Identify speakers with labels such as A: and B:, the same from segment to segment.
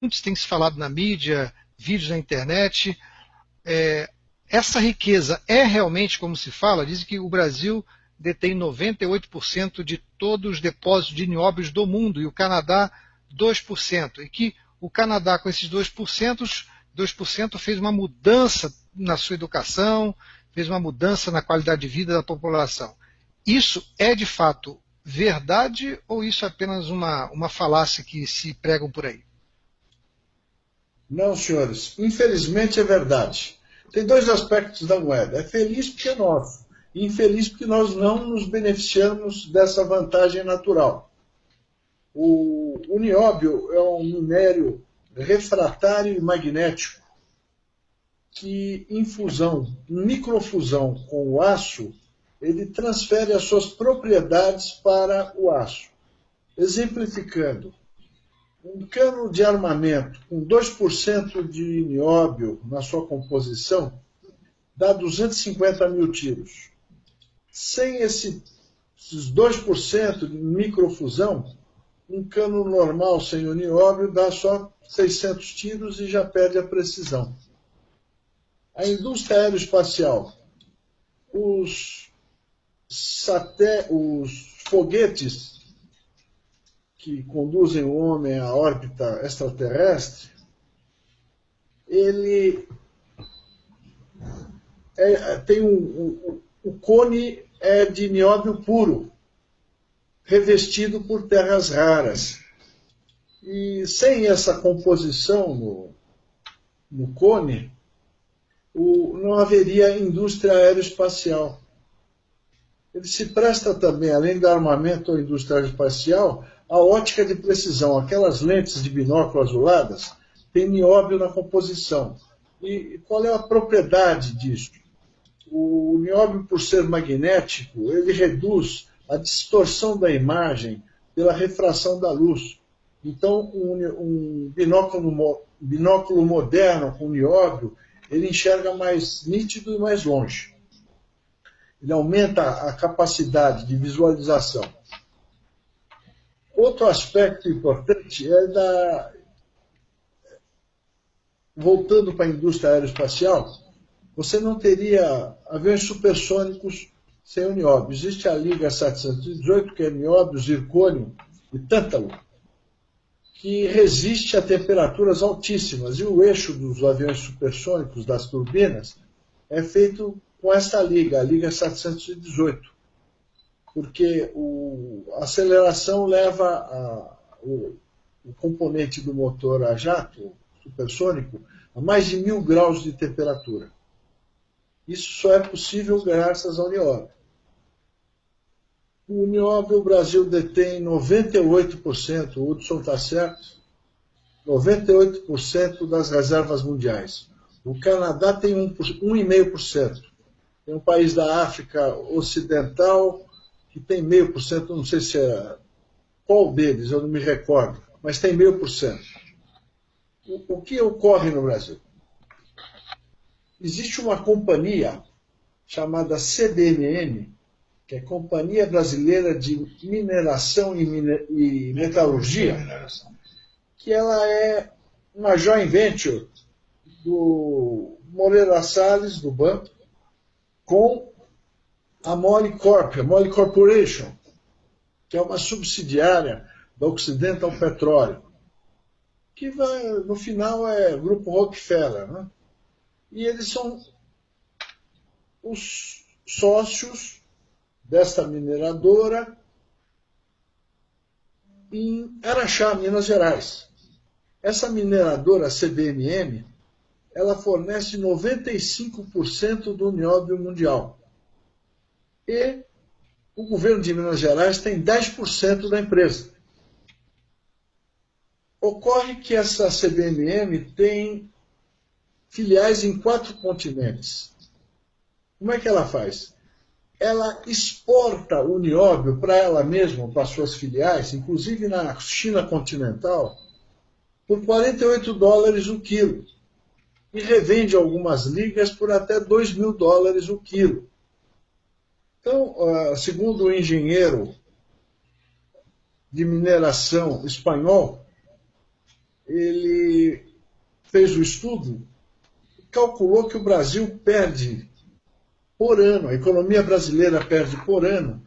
A: Muitos tem se falado na mídia, vídeos na internet. É, essa riqueza é realmente como se fala? Dizem que o Brasil detém 98% de todos os depósitos de nióbios do mundo e o Canadá 2%. E que o Canadá, com esses 2% fez uma mudança na sua educação, fez uma mudança na qualidade de vida da população. Isso é de fato verdade ou isso é apenas uma falácia que se pregam por aí?
B: Não, senhores, infelizmente é verdade. Tem dois aspectos da moeda. É feliz porque é nosso, e infeliz porque nós não nos beneficiamos dessa vantagem natural. O nióbio é um minério refratário e magnético que, em fusão, em microfusão com o aço, ele transfere as suas propriedades para o aço. Exemplificando, um cano de armamento com 2% de nióbio na sua composição dá 250 mil tiros. Sem esses 2% de microfusão, um cano normal sem o nióbio dá só 600 tiros e já perde a precisão. A indústria aeroespacial, os, os foguetes que conduzem o homem à órbita extraterrestre, ele tem o cone é de nióbio puro, revestido por terras raras. E sem essa composição no cone, não haveria indústria aeroespacial. Ele se presta também, além do armamento ou indústria aeroespacial, a ótica de precisão. Aquelas lentes de binóculo azuladas têm nióbio na composição. E qual é a propriedade disso? O nióbio, por ser magnético, ele reduz a distorção da imagem pela refração da luz. Então, um binóculo moderno com nióbio, ele enxerga mais nítido e mais longe. Ele aumenta a capacidade de visualização. Outro aspecto importante é voltando para a indústria aeroespacial, você não teria aviões supersônicos sem o nióbio. Existe a Liga 718, que é nióbio, zircônio e tântalo, que resiste a temperaturas altíssimas. E o eixo dos aviões supersônicos, das turbinas, é feito com essa liga, a Liga 718, porque a aceleração leva o componente do motor a jato supersônico a mais de 1000 graus de temperatura. Isso só é possível graças ao nióbio. O nióbio, o Brasil detém 98%, o Hudson está certo, 98% das reservas mundiais. O Canadá tem 1,5%. Tem um país da África Ocidental que tem 0,5%, não sei se é qual deles, eu não me recordo, mas tem 0,5%. O que ocorre no Brasil? Existe uma companhia chamada CBMM, que é Companhia Brasileira de Mineração e Metalurgia, que ela é uma joint venture do Moreira Salles, do banco, com a Mole Corp, a Mole Corporation, que é uma subsidiária da Occidental Petroleum, que no final é o Grupo Rockefeller, né? E eles são os sócios desta mineradora em Araxá, Minas Gerais. Essa mineradora, a CBMM, ela fornece 95% do nióbio mundial. E o governo de Minas Gerais tem 10% da empresa. Ocorre que essa CBMM tem filiais em 4 continentes. Como é que ela faz? Ela exporta o nióbio para ela mesma, para suas filiais, inclusive na China continental, por $48 o quilo. E revende algumas ligas por até $2.000 o quilo. Então, segundo o engenheiro de mineração espanhol, ele fez o estudo, calculou que o Brasil perde por ano, a economia brasileira perde por ano,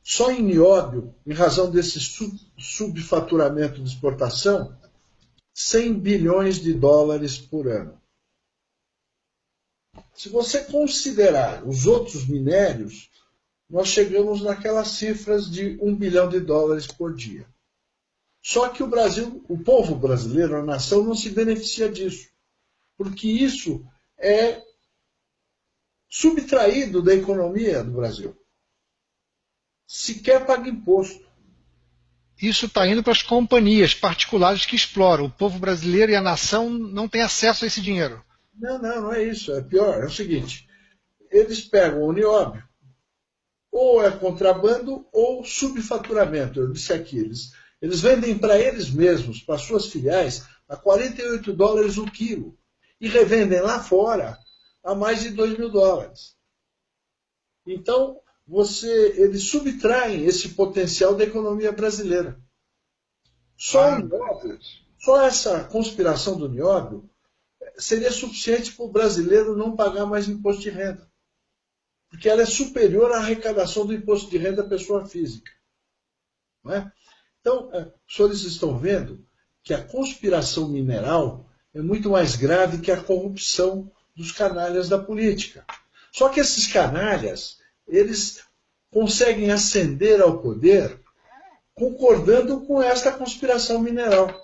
B: só em nióbio, em razão desse subfaturamento de exportação, 100 bilhões de dólares por ano. Se você considerar os outros minérios, nós chegamos naquelas cifras de 1 bilhão de dólares por dia. Só que o Brasil, o povo brasileiro, a nação, não se beneficia disso, porque isso é subtraído da economia do Brasil. Sequer paga imposto.
A: Isso está indo para as companhias particulares que exploram. O povo brasileiro e a nação não têm acesso a esse dinheiro.
B: Não é isso. É pior. É o seguinte, eles pegam o nióbio, ou é contrabando ou subfaturamento. Eu disse aqui, eles vendem para eles mesmos, para suas filiais, a 48 dólares o quilo. E revendem lá fora a mais de 2 mil dólares. Então, eles subtraem esse potencial da economia brasileira. Só essa conspiração do nióbio seria suficiente para o brasileiro não pagar mais imposto de renda. Porque ela é superior à arrecadação do imposto de renda da pessoa física. Não é? Então, os senhores estão vendo que a conspiração mineral é muito mais grave que a corrupção dos canalhas da política. Só que esses canalhas, eles conseguem ascender ao poder concordando com esta conspiração mineral.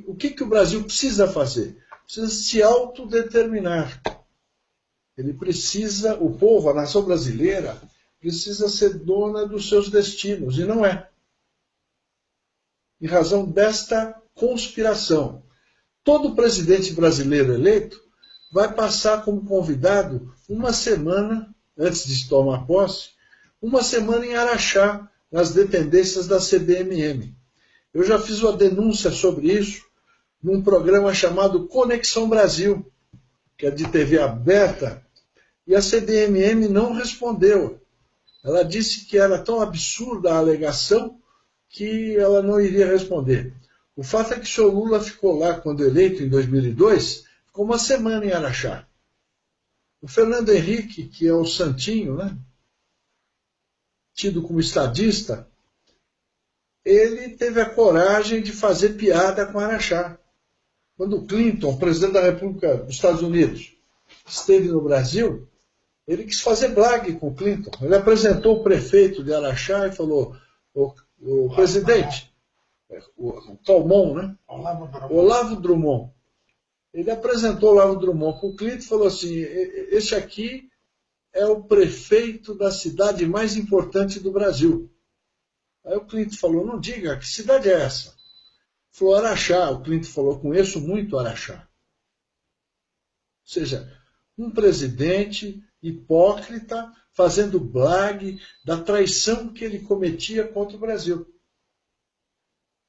B: O que o Brasil precisa fazer? Precisa se autodeterminar. Ele precisa, o povo, a nação brasileira, precisa ser dona dos seus destinos, e não é. Em razão desta conspiração. Todo presidente brasileiro eleito vai passar como convidado uma semana, antes de tomar posse, uma semana em Araxá, nas dependências da CBMM. Eu já fiz uma denúncia sobre isso num programa chamado Conexão Brasil, que é de TV aberta, e a CBMM não respondeu. Ela disse que era tão absurda a alegação que ela não iria responder. O fato é que o senhor Lula ficou lá, quando eleito, em 2002, ficou uma semana em Araxá. O Fernando Henrique, que é o santinho, né, tido como estadista, ele teve a coragem de fazer piada com Araxá. Quando o Clinton, presidente da República dos Estados Unidos, esteve no Brasil, ele quis fazer blague com o Clinton. Ele apresentou o prefeito de Araxá e falou, o presidente, o Calmon, né? Olavo Drummond. Ele apresentou o Olavo Drummond para o Clinton e falou assim, este aqui é o prefeito da cidade mais importante do Brasil. Aí o Clinton falou, não diga, que cidade é essa? Falou, Araxá. O Clinton falou, conheço muito Araxá. Ou seja, um presidente hipócrita fazendo blague da traição que ele cometia contra o Brasil.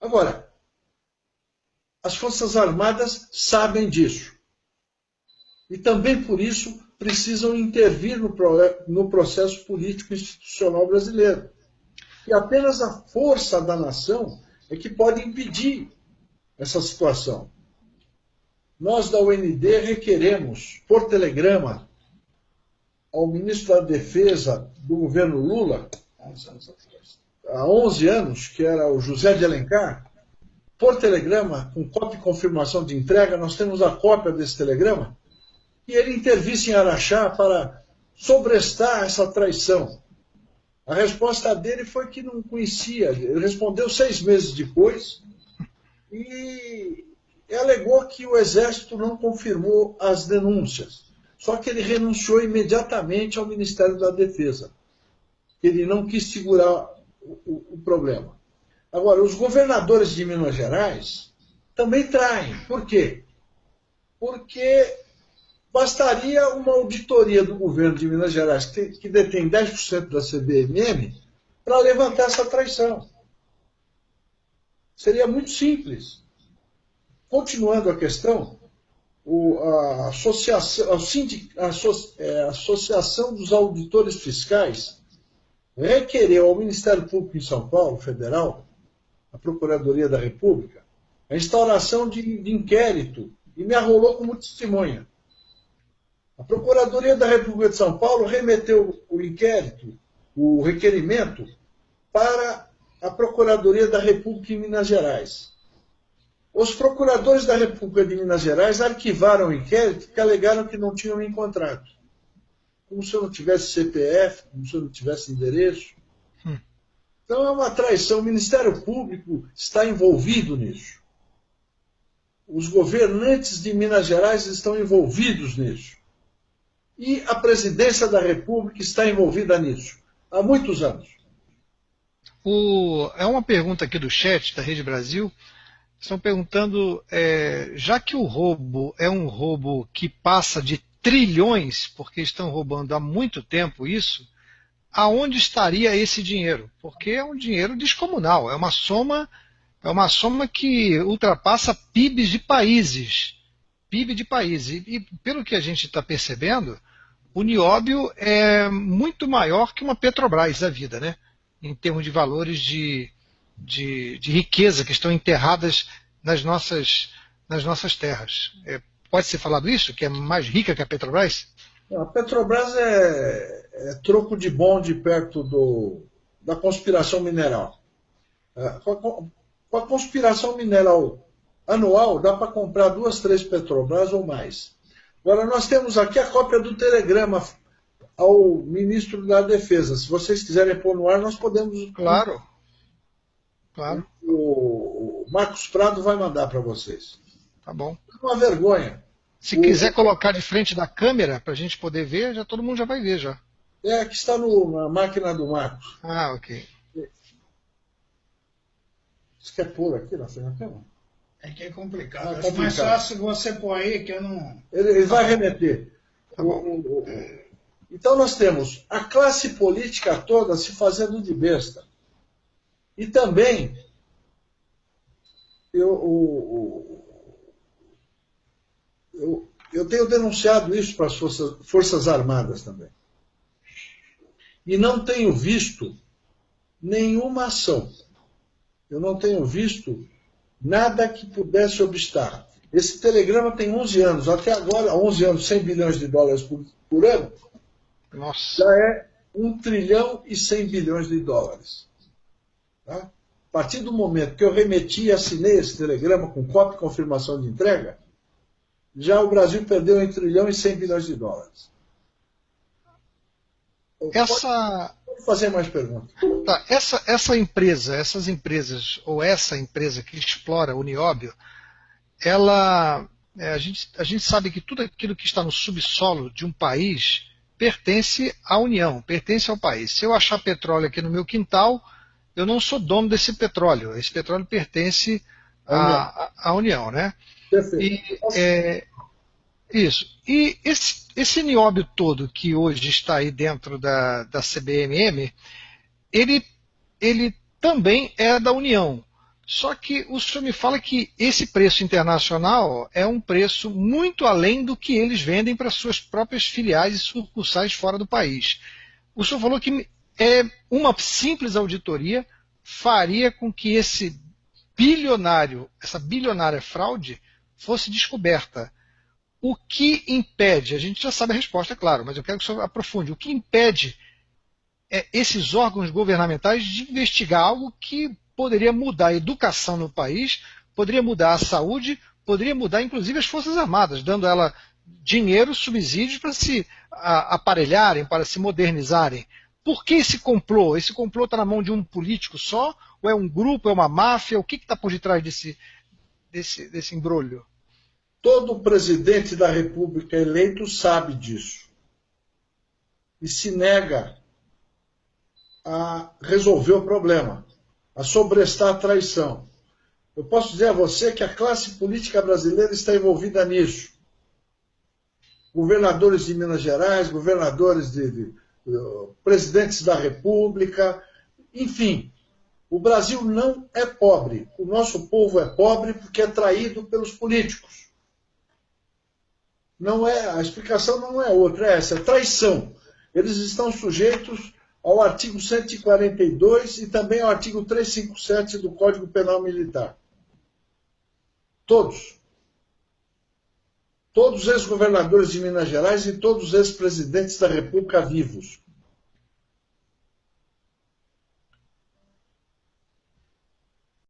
B: Agora, as Forças Armadas sabem disso. E também por isso precisam intervir no processo político institucional brasileiro. E apenas a força da nação é que pode impedir essa situação. Nós da UND requeremos, por telegrama, ao ministro da Defesa do governo Lula, há 11 anos, que era o José de Alencar, por telegrama, com cópia e confirmação de entrega, nós temos a cópia desse telegrama, e ele intervisse em Araxá para sobrestar essa traição. A resposta dele foi que não conhecia. Ele respondeu 6 meses depois e alegou que o Exército não confirmou as denúncias. Só que ele renunciou imediatamente ao Ministério da Defesa. Ele não quis segurar o problema. Agora, os governadores de Minas Gerais também traem. Por quê? Porque bastaria uma auditoria do governo de Minas Gerais, que detém 10% da CBMM, para levantar essa traição. Seria muito simples. Continuando a questão, a Associação dos Auditores Fiscais requereu ao Ministério Público em São Paulo, Federal, a Procuradoria da República, a instauração de inquérito, e me arrolou como testemunha. A Procuradoria da República de São Paulo remeteu o inquérito, o requerimento, para a Procuradoria da República em Minas Gerais. Os procuradores da República de Minas Gerais arquivaram o inquérito porque alegaram que não tinham me encontrado. Como se eu não tivesse CPF, como se eu não tivesse endereço. Então é uma traição. O Ministério Público está envolvido nisso. Os governantes de Minas Gerais estão envolvidos nisso. E a presidência da República está envolvida nisso. Há muitos anos.
A: É uma pergunta aqui do chat da Rede Brasil. Estão perguntando, já que o roubo é um roubo que passa de trilhões, porque estão roubando há muito tempo isso, aonde estaria esse dinheiro? Porque é um dinheiro descomunal, é uma soma que ultrapassa PIBs de países. PIB de países. E pelo que a gente está percebendo, o nióbio é muito maior que uma Petrobras da vida, né? Em termos de valores de riqueza que estão enterradas nas nossas terras. Pode ser falado isso? Que é mais rica que a Petrobras?
B: A Petrobras é troco de bonde perto da conspiração mineral. Com a conspiração mineral anual, dá para comprar 2, 3 Petrobras ou mais. Agora, nós temos aqui a cópia do telegrama ao ministro da Defesa. Se vocês quiserem pôr no ar, nós podemos...
A: Claro.
B: O Marcos Prado vai mandar para vocês.
A: Tá bom.
B: É uma vergonha.
A: Se quiser colocar de frente da câmera para a gente poder ver, todo mundo já vai ver já.
B: Que está na máquina do Marcos.
A: Ah, ok.
B: Você quer pôr aqui na frente da câmera?
C: É que é complicado. É mais fácil você pôr aí que eu não...
B: Ele vai remeter.
A: Tá bom.
B: Então nós temos a classe política toda se fazendo de besta. E também eu tenho denunciado isso para as Forças Armadas também. E não tenho visto nenhuma ação. Eu não tenho visto nada que pudesse obstar. Esse telegrama tem 11 anos. Até agora, 11 anos, 100 bilhões de dólares por ano.
A: Nossa.
B: Já é 1 trilhão e 100 bilhões de dólares. Tá? A partir do momento que eu remeti e assinei esse telegrama com cópia e confirmação de entrega, já o Brasil perdeu 1 trilhão e 100 bilhões de dólares. Pode fazer mais perguntas.
A: Tá, essas empresas, ou essa empresa que explora o nióbio, a gente sabe que tudo aquilo que está no subsolo de um país pertence à União, pertence ao país. Se eu achar petróleo aqui no meu quintal, eu não sou dono desse petróleo. Esse petróleo pertence à União, né?
B: Perfeito.
A: Isso. E esse nióbio todo que hoje está aí dentro da CBMM, ele também é da União. Só que o senhor me fala que esse preço internacional é um preço muito além do que eles vendem para suas próprias filiais e sucursais fora do país. O senhor falou que uma simples auditoria faria com que essa bilionária fraude fosse descoberta. O que impede, a gente já sabe a resposta, é claro, mas eu quero que o senhor aprofunde, o que impede esses órgãos governamentais de investigar algo que poderia mudar a educação no país, poderia mudar a saúde, poderia mudar inclusive as Forças Armadas, dando a ela dinheiro, subsídios para se aparelharem, para se modernizarem. Por que esse complô? Esse complô está na mão de um político só? Ou é um grupo, é uma máfia? O que está por detrás desse embrolho?
B: Todo presidente da República eleito sabe disso. E se nega a resolver o problema, a sobrestar a traição. Eu posso dizer a você que a classe política brasileira está envolvida nisso. Governadores de Minas Gerais, governadores presidentes da República, enfim. O Brasil não é pobre. O nosso povo é pobre porque é traído pelos políticos. A explicação não é outra, é essa, é traição. Eles estão sujeitos ao artigo 142 e também ao artigo 357 do Código Penal Militar. Todos. Todos os ex-governadores de Minas Gerais e todos os ex-presidentes da República vivos.